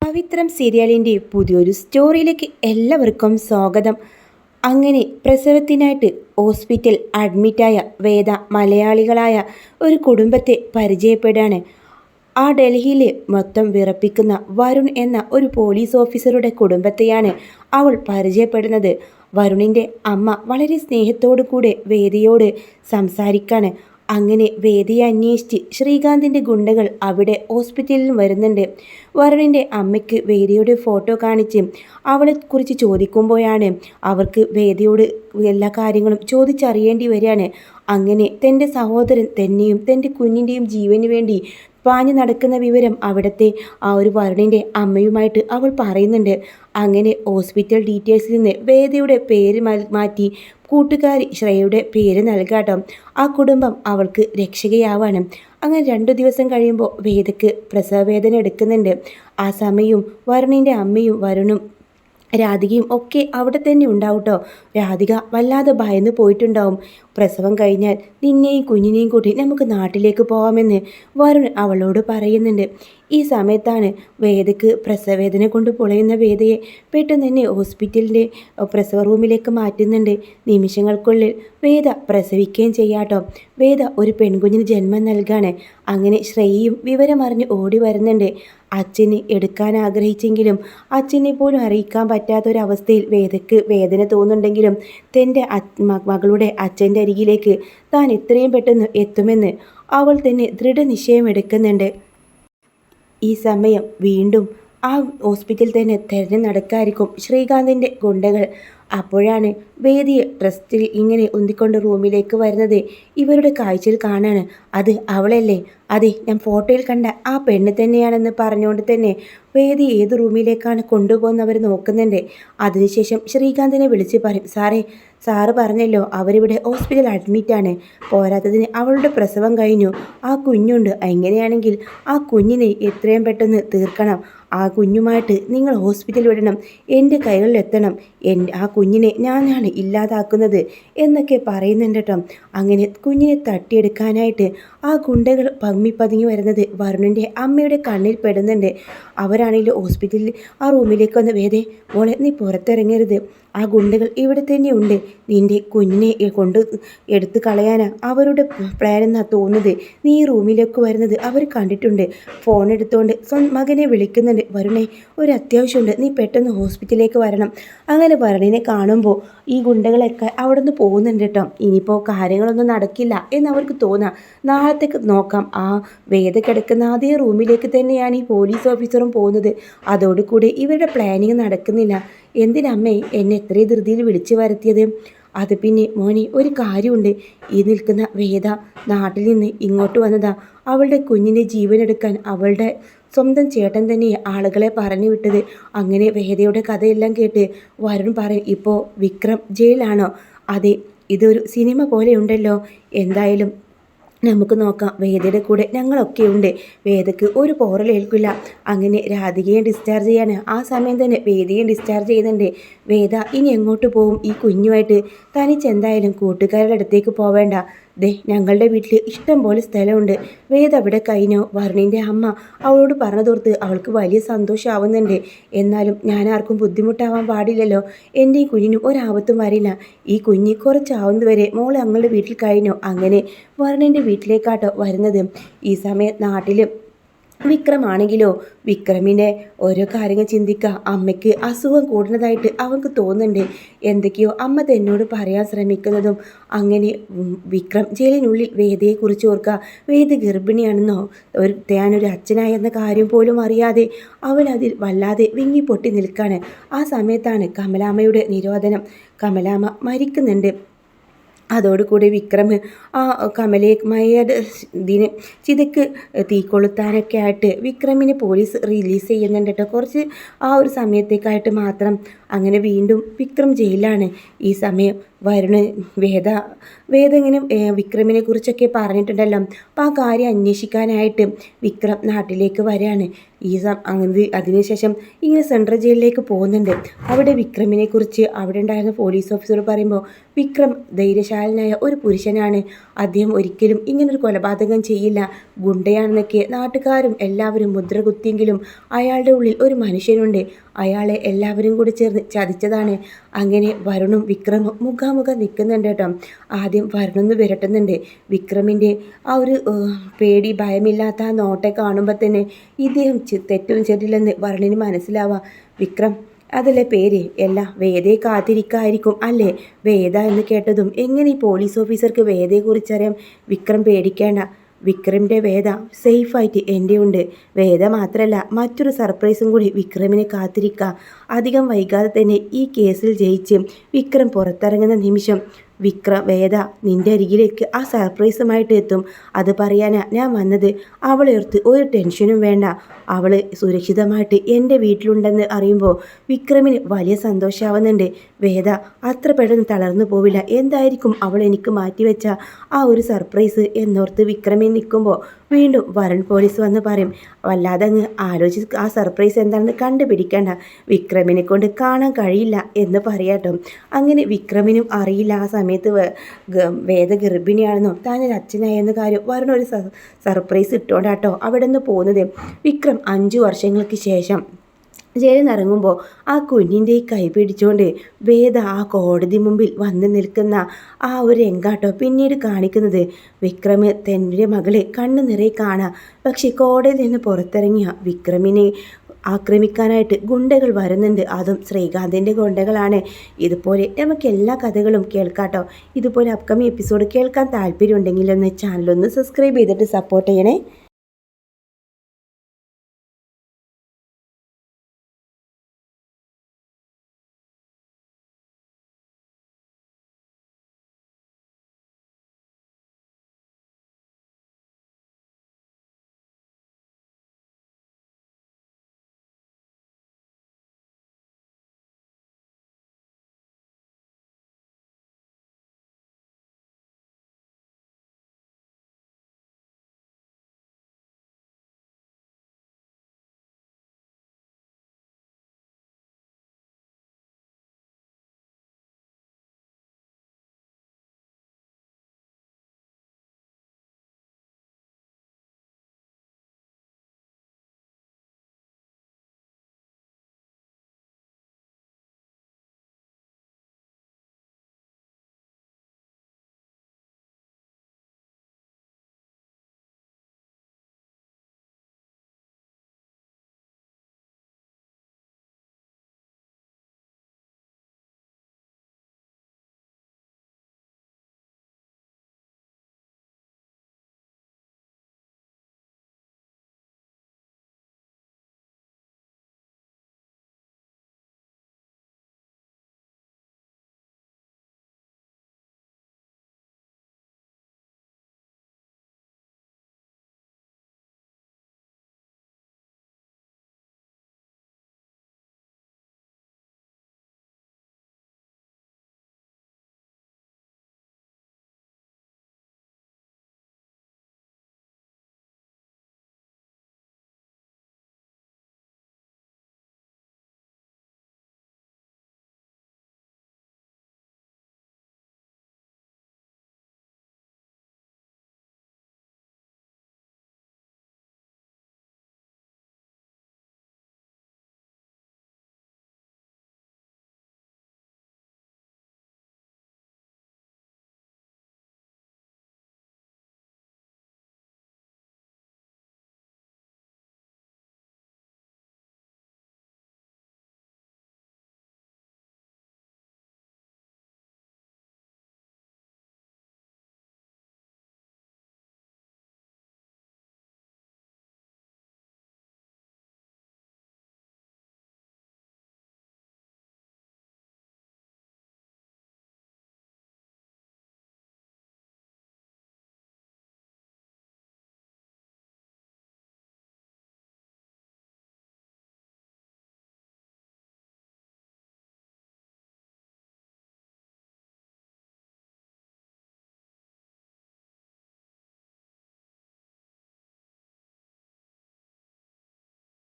പവിത്രം സീരിയലിൻ്റെ പുതിയൊരു സ്റ്റോറിയിലേക്ക് എല്ലാവർക്കും സ്വാഗതം. അങ്ങനെ പ്രസവത്തിനായിട്ട് ഹോസ്പിറ്റൽ അഡ്മിറ്റായ വേദ മലയാളികളായ ഒരു കുടുംബത്തെ പരിചയപ്പെടാണ്. ആ ഡൽഹിയിലെ മൊത്തം വിറപ്പിക്കുന്ന വരുൺ എന്ന ഒരു പോലീസ് ഓഫീസറുടെ കുടുംബത്തെയാണ് അവൾ പരിചയപ്പെടുന്നത്. വരുണിൻ്റെ അമ്മ വളരെ സ്നേഹത്തോടു കൂടെ വേദിയോട് സംസാരിക്കാണ്. അങ്ങനെ വേദിയെ അന്വേഷിച്ച് ശ്രീകാന്തിൻ്റെ ഗുണ്ടകൾ അവിടെ ഹോസ്പിറ്റലിൽ വരുന്നുണ്ട്. വരുണിൻ്റെ അമ്മയ്ക്ക് വേദിയുടെ ഫോട്ടോ കാണിച്ച് അവളെക്കുറിച്ച് ചോദിക്കുമ്പോഴാണ് അവർക്ക് വേദിയോട് എല്ലാ കാര്യങ്ങളും ചോദിച്ചറിയേണ്ടി വരികയാണ്. അങ്ങനെ തൻ്റെ സഹോദരൻ തന്നെയും തൻ്റെ കുഞ്ഞിൻ്റെയും ജീവന് വേണ്ടി പാഞ്ഞു നടക്കുന്ന വിവരം അവിടുത്തെ ആ ഒരു വരുണിൻ്റെ അമ്മയുമായിട്ട് അവൾ പറയുന്നുണ്ട്. അങ്ങനെ ഹോസ്പിറ്റൽ ഡീറ്റെയിൽസിൽ നിന്ന് വേദയുടെ പേര് മാറ്റി കൂട്ടുകാരി ശ്രേയയുടെ പേര് നൽകാട്ടോ. ആ കുടുംബം അവൾക്ക് രക്ഷകയാവാണ്. അങ്ങനെ 2 ദിവസം കഴിയുമ്പോൾ വേദയ്ക്ക് പ്രസവവേദന എടുക്കുന്നുണ്ട്. ആ സമയവും വരുണിൻ്റെ അമ്മയും വരുണും രാധികയും ഒക്കെ അവിടെ തന്നെ ഉണ്ടാവും കേട്ടോ. രാധിക വല്ലാതെ ഭയന്ന് പോയിട്ടുണ്ടാവും. പ്രസവം കഴിഞ്ഞാൽ നിന്നെയും കുഞ്ഞിനെയും കൂട്ടി നമുക്ക് നാട്ടിലേക്ക് പോകാമെന്ന് വരുൺ അവളോട് പറയുന്നുണ്ട്. ഈ സമയത്താണ് വേദയ്ക്ക് പ്രസവവേദന കൊണ്ട് പൊളയുന്ന വേദയെ പെട്ടെന്ന് തന്നെ ഹോസ്പിറ്റലിൻ്റെ പ്രസവ റൂമിലേക്ക് മാറ്റുന്നുണ്ട്. നിമിഷങ്ങൾക്കുള്ളിൽ വേദ പ്രസവിക്കുകയും ചെയ്യാട്ടോ. വേദ ഒരു പെൺകുഞ്ഞിന് ജന്മം നൽകാണ്. അങ്ങനെ ശ്രേയയും വിവരമറിഞ്ഞ് ഓടി വരുന്നുണ്ട്. അച്ഛന് എടുക്കാൻ ആഗ്രഹിച്ചെങ്കിലും അച്ഛനെ പോലും അറിയിക്കാൻ പറ്റാത്തൊരവസ്ഥയിൽ വേദയ്ക്ക് വേദന തോന്നുന്നുണ്ടെങ്കിലും തൻ്റെ മകളുടെ അച്ഛൻ്റെ അരികിലേക്ക് താൻ എത്രയും പെട്ടെന്ന് എത്തുമെന്ന് അവൾ തന്നെ ദൃഢനിശ്ചയം എടുക്കുന്നുണ്ട്. ഈ സമയം വീണ്ടും ആ ഹോസ്പിറ്റലിൽ തന്നെ തെരഞ്ഞു നടക്കായിരിക്കും ശ്രീകാന്തിൻ്റെ ഗുണ്ടകൾ. അപ്പോഴാണ് വേദിയെ ട്രസ്റ്റിൽ ഇങ്ങനെ ഉന്തിക്കൊണ്ട് റൂമിലേക്ക് വരുന്നത്. ഇവരുടെ കാഴ്ചയിൽ കാണാണ്. അത് അവളല്ലേ? അതെ, ഞാൻ ഫോട്ടോയിൽ കണ്ട ആ പെണ്ണ് തന്നെയാണെന്ന് പറഞ്ഞുകൊണ്ട് തന്നെ വേദി ഏത് റൂമിലേക്കാണ് കൊണ്ടുപോകുന്നവർ നോക്കുന്നുണ്ട്. അതിനുശേഷം ശ്രീകാന്തിനെ വിളിച്ച് പറയും, സാറ് പറഞ്ഞല്ലോ അവരിവിടെ ഹോസ്പിറ്റൽ അഡ്മിറ്റാണ്. പോരാത്തതിന് അവളുടെ പ്രസവം കഴിഞ്ഞു, ആ കുഞ്ഞുണ്ട്. എങ്ങനെയാണെങ്കിൽ ആ കുഞ്ഞിനെ എത്രയും പെട്ടെന്ന് തീർക്കണം. ആ കുഞ്ഞുമായിട്ട് നിങ്ങൾ ഹോസ്പിറ്റൽ വിടണം, എൻ്റെ കൈകളിലെത്തണം. ആ കുഞ്ഞിനെ ഞാനാണ് ഇല്ലാതാക്കുന്നത് എന്നൊക്കെ പറയുന്നുണ്ട് കേട്ടോ. അങ്ങനെ കുഞ്ഞിനെ തട്ടിയെടുക്കാനായിട്ട് ആ ഗുണ്ടകൾ പതുങ്ങി വരുന്നത് വരുണിൻ്റെ അമ്മയുടെ കണ്ണിൽ പെടുന്നുണ്ട്. അവരാണെങ്കിൽ ഹോസ്പിറ്റലിൽ ആ റൂമിലേക്ക് വന്ന്, വേദേ മോളെ നീ പുറത്തിറങ്ങരുത്, ആ ഗുണ്ടകൾ ഇവിടെ തന്നെ ഉണ്ട്, നിൻ്റെ കുഞ്ഞിനെ കൊണ്ട് എടുത്ത് കളയാനാ അവരുടെ പ്ലാൻ എന്നാണ് തോന്നുന്നത്. നീ ഈ റൂമിലേക്ക് വരുന്നത് അവർ കണ്ടിട്ടുണ്ട്. ഫോൺ എടുത്തുകൊണ്ട് മകനെ വിളിക്കുന്നുണ്ട്, വരുണേ ഒരു അത്യാവശ്യമുണ്ട്, നീ പെട്ടെന്ന് ഹോസ്പിറ്റലിലേക്ക് വരണം. അങ്ങനെ വരുണിനെ കാണുമ്പോൾ ഈ ഗുണ്ടകളൊക്കെ അവിടെ നിന്ന് പോകുന്നുണ്ട് കേട്ടോ. ഇനിയിപ്പോൾ കാര്യങ്ങളൊന്നും നടക്കില്ല എന്നവർക്ക് തോന്നാം. നാളത്തേക്ക് നോക്കാം. ആ വേദ കിടക്കുന്ന അതേ റൂമിലേക്ക് തന്നെയാണ് ഈ പോലീസ് ഓഫീസറും പോകുന്നത്. അതോടുകൂടി ഇവരുടെ പ്ലാനിങ് നടക്കുന്നില്ല. എന്തിനമ്മേ എന്നെ എത്രയും ധൃതിയിൽ വിളിച്ചു വരുത്തിയത്? അത് പിന്നെ മോനെ ഒരു കാര്യമുണ്ട്. ഈ നിൽക്കുന്ന വേദ നാട്ടിൽ നിന്ന് ഇങ്ങോട്ട് വന്നതാ. അവളുടെ കുഞ്ഞിൻ്റെ ജീവനെടുക്കാൻ അവളുടെ സ്വന്തം ചേട്ടൻ തന്നെ ആളുകളെ പറഞ്ഞു വിട്ടത്. അങ്ങനെ വേദയുടെ കഥയെല്ലാം കേട്ട് വരുൺ പറയും, ഇപ്പോൾ വിക്രം ജയിലാണോ? അതെ, ഇതൊരു സിനിമ പോലെ ഉണ്ടല്ലോ. എന്തായാലും നമുക്ക് നോക്കാം. വേദയുടെ കൂടെ ഞങ്ങളൊക്കെ ഉണ്ട്. വേദയ്ക്ക് ഒരു പോറലേൽക്കില്ല. അങ്ങനെ രാധികയെ ഡിസ്ചാർജ് ചെയ്യാൻ ആ സമയം തന്നെ വേദിയെ ഡിസ്ചാർജ് ചെയ്യുന്നുണ്ട്. വേദ ഇനി എങ്ങോട്ട് പോവും ഈ കുഞ്ഞുമായിട്ട്? തനിച്ചെന്തായാലും കൂട്ടുകാരുടെ അടുത്തേക്ക് പോവേണ്ട. ദേ ഞങ്ങളുടെ വീട്ടിൽ ഇഷ്ടം പോലെ സ്ഥലമുണ്ട്. വേദ അവിടെ കഴിഞ്ഞോ? വരുണിൻ്റെ അമ്മ അവളോട് പറഞ്ഞതോർത്ത് അവൾക്ക് വലിയ സന്തോഷമാവുന്നുണ്ട്. എന്നാലും ഞാൻ ആർക്കും ബുദ്ധിമുട്ടാവാൻ പാടില്ലല്ലോ. എൻ്റെ ഈ കുഞ്ഞിനും ഒരാപത്തും വരില്ല. ഈ കുഞ്ഞ് കുറച്ചാവുന്നതുവരെ മോൾ ഞങ്ങളുടെ വീട്ടിൽ കഴിഞ്ഞോ? അങ്ങനെ വരുണിൻ്റെ വീട്ടിലേക്കാട്ടോ വരുന്നത്. ഈ സമയം നാട്ടിൽ വിക്രമാണെങ്കിലോ വിക്രമിൻ്റെ ഓരോ കാര്യങ്ങൾ ചിന്തിക്കുക. അമ്മയ്ക്ക് അസുഖം കൂടുന്നതായിട്ട് അവൾക്ക് തോന്നുന്നുണ്ട്. എന്തൊക്കെയോ അമ്മ തന്നോട് പറയാൻ ശ്രമിക്കുന്നതും. അങ്ങനെ വിക്രം ജയിലിനുള്ളിൽ വേദയെക്കുറിച്ച് ഓർക്കുക. വേദ ഗർഭിണിയാണെന്നോ ഞാനൊരു അച്ഛനായെന്ന കാര്യം പോലും അറിയാതെ അവൻ അതിൽ വല്ലാതെ വിങ്ങിപ്പൊട്ടി നിൽക്കാണ്. ആ സമയത്താണ് കമലാമ്മയുടെ നിരോധനം. കമലാമ്മ മരിക്കുന്നുണ്ട്. അതോടുകൂടി വിക്രം ആ കമലമ്മയുടെ ഇതിന് ചിതക്ക് തീ കൊളുത്താനൊക്കെ ആയിട്ട് വിക്രമിനെ പോലീസ് റിലീസ് ചെയ്യുന്നുണ്ട് കേട്ടോ. കുറച്ച് ആ ഒരു സമയത്തേക്കായിട്ട് മാത്രം. അങ്ങനെ വീണ്ടും വിക്രം ജയിലാണ്. ഈ സമയം വരുണ് വേദ ഇങ്ങനെ വിക്രമിനെ കുറിച്ചൊക്കെ പറഞ്ഞിട്ടുണ്ടല്ലോ. അപ്പോൾ ആ കാര്യം അന്വേഷിക്കാനായിട്ട് വിക്രം നാട്ടിലേക്ക് വരികയാണ്. അങ്ങനെ അതിനുശേഷം ഇങ്ങനെ സെൻട്രൽ ജയിലിലേക്ക് പോകുന്നുണ്ട്. അവിടെ വിക്രമിനെ കുറിച്ച് അവിടെ ഉണ്ടായിരുന്ന പോലീസ് ഓഫീസർ പറയുമ്പോൾ വിക്രം ധൈര്യശാലനായ ഒരു പുരുഷനാണ്. അദ്ദേഹം ഒരിക്കലും ഇങ്ങനൊരു കൊലപാതകം ചെയ്യില്ല. ഗുണ്ടയാണെന്നൊക്കെ നാട്ടുകാരും എല്ലാവരും മുദ്ര കുത്തിയെങ്കിലും അയാളുടെ ഉള്ളിൽ ഒരു മനുഷ്യനുണ്ട്. അയാളെ എല്ലാവരും കൂടി ചേർന്ന് ചതിച്ചതാണ്. അങ്ങനെ വരുണും വിക്രമും മുഖാമുഖം നിൽക്കുന്നുണ്ട് കേട്ടോ. ആദ്യം വരുണൊന്ന് വിരട്ടുന്നുണ്ട്. വിക്രമിൻ്റെ ആ ഒരു പേടി ഭയമില്ലാത്ത ആ നോട്ടെ കാണുമ്പോൾ തന്നെ ഇദ്ദേഹം തെറ്റും ചെയ്തില്ലെന്ന് വരുണിന് മനസ്സിലാവാം. വിക്രം അതല്ലേ പേര്, എല്ലാ വേദയെ കാത്തിരിക്കായിരിക്കും അല്ലേ? വേദ എന്ന് കേട്ടതും എങ്ങനെ ഈ പോലീസ് ഓഫീസർക്ക് വേദയെക്കുറിച്ചറിയാം? വിക്രം പേടിക്കേണ്ട, വിക്രമിൻ്റെ വേദ സേഫായിട്ട് എൻ്റെ ഉണ്ട്. വേദ മാത്രമല്ല മറ്റൊരു സർപ്രൈസും കൂടി വിക്രമിനെ കാത്തിരിക്കുക. അധികം വൈകാതെ തന്നെ ഈ കേസിൽ ജയിച്ച് വിക്രം പുറത്തിറങ്ങുന്ന നിമിഷം വേദ നിൻ്റെ അരികിലേക്ക് ആ സർപ്രൈസുമായിട്ട് എത്തും. അത് പറയാനാ ഞാൻ വന്നത്. അവളെടുത്ത് ഒരു ടെൻഷനും വേണ്ട. അവൾ സുരക്ഷിതമായിട്ട് എൻ്റെ വീട്ടിലുണ്ടെന്ന് അറിയുമ്പോൾ വിക്രമിന് വലിയ സന്തോഷമാവുന്നുണ്ട്. വേദ അത്ര പെട്ടെന്ന് തളർന്നു പോവില്ല. എന്തായിരിക്കും അവൾ എനിക്ക് മാറ്റിവെച്ച ആ ഒരു സർപ്രൈസ് എന്നോർത്ത് വിക്രമിൽ നിൽക്കുമ്പോൾ വീണ്ടും വരുൺ പോലീസ് വന്ന് പറയും. വല്ലാതെ അങ്ങ് ആലോചിച്ച് ആ സർപ്രൈസ് എന്താണെന്ന് കണ്ടുപിടിക്കേണ്ട, വിക്രമിനെ കൊണ്ട് കാണാൻ കഴിയില്ല എന്ന് പറയാട്ടോ. അങ്ങനെ വിക്രമിനും അറിയില്ല ആ സമയത്ത് വേദ ഗർഭിണിയാണെന്നോ താനൊരു അച്ഛനായെന്ന കാര്യം വരുൺ ഒരു സർപ്രൈസ് ഇട്ടോണ്ടാട്ടോ അവിടെ നിന്ന് പോകുന്നത്. വിക്രം 5 വർഷങ്ങൾക്ക് ശേഷം ജയിലിൽ നിറങ്ങുമ്പോൾ ആ കുഞ്ഞിൻ്റെ കൈ പിടിച്ചുകൊണ്ട് വേദ ആ കോടതി മുമ്പിൽ വന്ന് നിൽക്കുന്ന ആ ഒരു രംഗാട്ടോ പിന്നീട് കാണിക്കുന്നത്. വിക്രം തൻ്റെ മകളെ കണ്ണു നിറയെ കാണാം. പക്ഷെ കോടതിയിൽ നിന്ന് പുറത്തിറങ്ങിയ വിക്രമിനെ ആക്രമിക്കാനായിട്ട് ഗുണ്ടകൾ വരുന്നുണ്ട്. അതും ശ്രീകാന്തിൻ്റെ ഗുണ്ടകളാണ്. ഇതുപോലെ നമുക്ക് എല്ലാ കഥകളും കേൾക്കാട്ടോ. ഇതുപോലെ അപ്കമിങ് എപ്പിസോഡ് കേൾക്കാൻ താല്പര്യമുണ്ടെങ്കിൽ ഒന്ന് ചാനലൊന്ന് സബ്സ്ക്രൈബ് ചെയ്തിട്ട് സപ്പോർട്ട് ചെയ്യണേ.